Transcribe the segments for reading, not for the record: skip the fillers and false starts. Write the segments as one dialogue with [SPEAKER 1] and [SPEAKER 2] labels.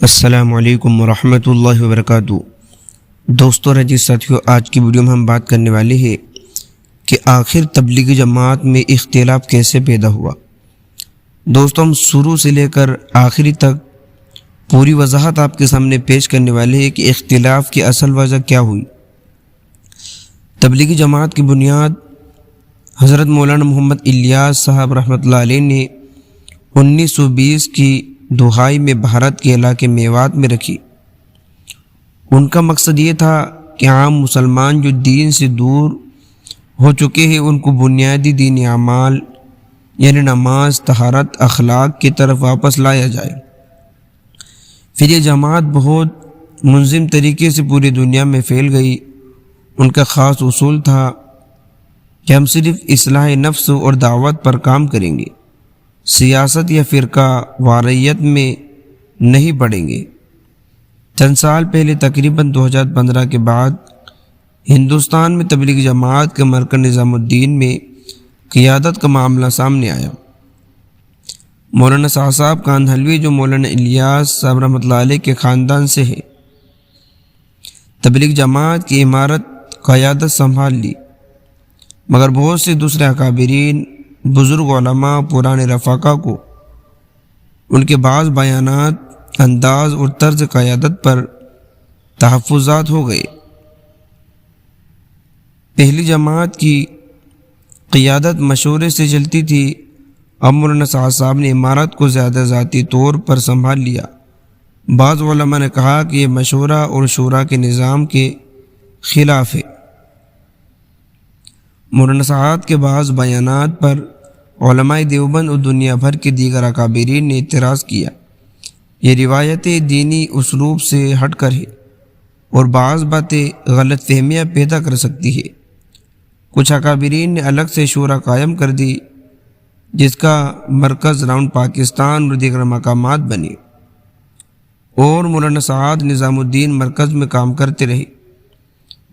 [SPEAKER 1] السلام علیکم ورحمۃ اللہ وبرکاتہ۔ دوستو اور عزیز ساتھیو، آج کی ویڈیو میں ہم بات کرنے والے ہیں کہ آخر تبلیغی جماعت میں اختلاف کیسے پیدا ہوا۔ دوستو، ہم شروع سے لے کر آخری تک پوری وضاحت آپ کے سامنے پیش کرنے والے ہیں کہ اختلاف کی اصل وجہ کیا ہوئی۔ تبلیغی جماعت کی بنیاد حضرت مولانا محمد الیاس صاحب رحمۃ اللہ علیہ نے 1920 کی دہائی میں بھارت کے علاقے میوات میں رکھی۔ ان کا مقصد یہ تھا کہ عام مسلمان جو دین سے دور ہو چکے ہیں ان کو بنیادی دینی اعمال یعنی نماز، طہارت، اخلاق کی طرف واپس لایا جائے۔ پھر یہ جماعت بہت منظم طریقے سے پوری دنیا میں پھیل گئی۔ ان کا خاص اصول تھا کہ ہم صرف اصلاح نفس اور دعوت پر کام کریں گے، سیاست یا فرقہ واریت میں نہیں پڑیں گے۔ چند سال پہلے تقریباً 2015 کے بعد ہندوستان میں تبلیغی جماعت کے مرکز نظام الدین میں قیادت کا معاملہ سامنے آیا۔ مولانا صاحب کاندھلوی جو مولانا الیاس صاحب رحمۃ اللہ علیہ کے خاندان سے ہے، تبلیغ جماعت کی عمارت قیادت سنبھال لی، مگر بہت سے دوسرے اکابرین، بزرگ علماء، پرانے رفقا کو ان کے بعض بیانات، انداز اور طرز قیادت پر تحفظات ہو گئے۔ پہلی جماعت کی قیادت مشورے سے چلتی تھی، اب مولانا صاحب نے عمارت کو زیادہ ذاتی طور پر سنبھال لیا۔ بعض علماء نے کہا کہ یہ مشورہ اور شورا کے نظام کے خلاف ہے۔ مولانا صاحب کے بعض بیانات پر علماء دیوبند اور دنیا بھر کے دیگر اکابرین نے اعتراض کیا۔ یہ روایتیں دینی اسلوب سے ہٹ کر ہے اور بعض باتیں غلط فہمیاں پیدا کر سکتی ہے۔ کچھ اکابرین نے الگ سے شورا قائم کر دی جس کا مرکز راؤنڈ پاکستان اور دیگر مقامات بنے، اور مولانا صاحب نظام الدین مرکز میں کام کرتے رہے۔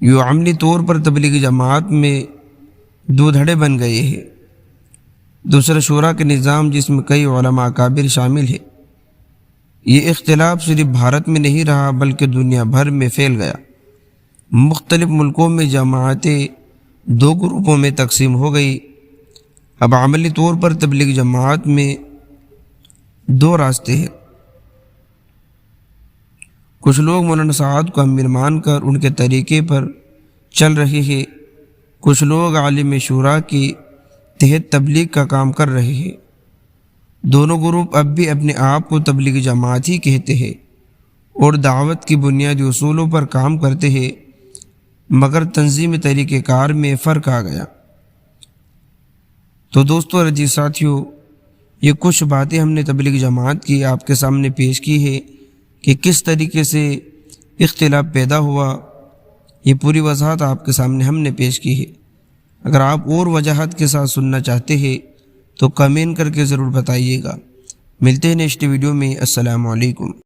[SPEAKER 1] یوں عملی طور پر تبلیغی جماعت میں دو دھڑے بن گئے ہیں۔ دوسرا شورا کے نظام جس میں کئی علماء اکابر شامل ہیں۔ یہ اختلاف صرف بھارت میں نہیں رہا بلکہ دنیا بھر میں پھیل گیا۔ مختلف ملکوں میں جماعتیں دو گروپوں میں تقسیم ہو گئی۔ اب عملی طور پر تبلیغ جماعت میں دو راستے ہیں۔ کچھ لوگ مولانا صاحب کو امیر مان کر ان کے طریقے پر چل رہے ہیں، کچھ لوگ عالم شورا کی تحت تبلیغ کا کام کر رہے ہیں۔ دونوں گروپ اب بھی اپنے آپ کو تبلیغی جماعت ہی کہتے ہیں اور دعوت کی بنیادی اصولوں پر کام کرتے ہیں، مگر تنظیمی طریقہ کار میں فرق آ گیا۔ تو دوستو اور عزیز ساتھیو، یہ کچھ باتیں ہم نے تبلیغ جماعت کی آپ کے سامنے پیش کی ہے کہ کس طریقے سے اختلاف پیدا ہوا۔ یہ پوری وضاحت آپ کے سامنے ہم نے پیش کی ہے۔ اگر آپ اور وضاحت کے ساتھ سننا چاہتے ہیں تو کمنٹ کر کے ضرور بتائیے گا۔ ملتے ہیں نیکسٹ ویڈیو میں۔ السلام علیکم۔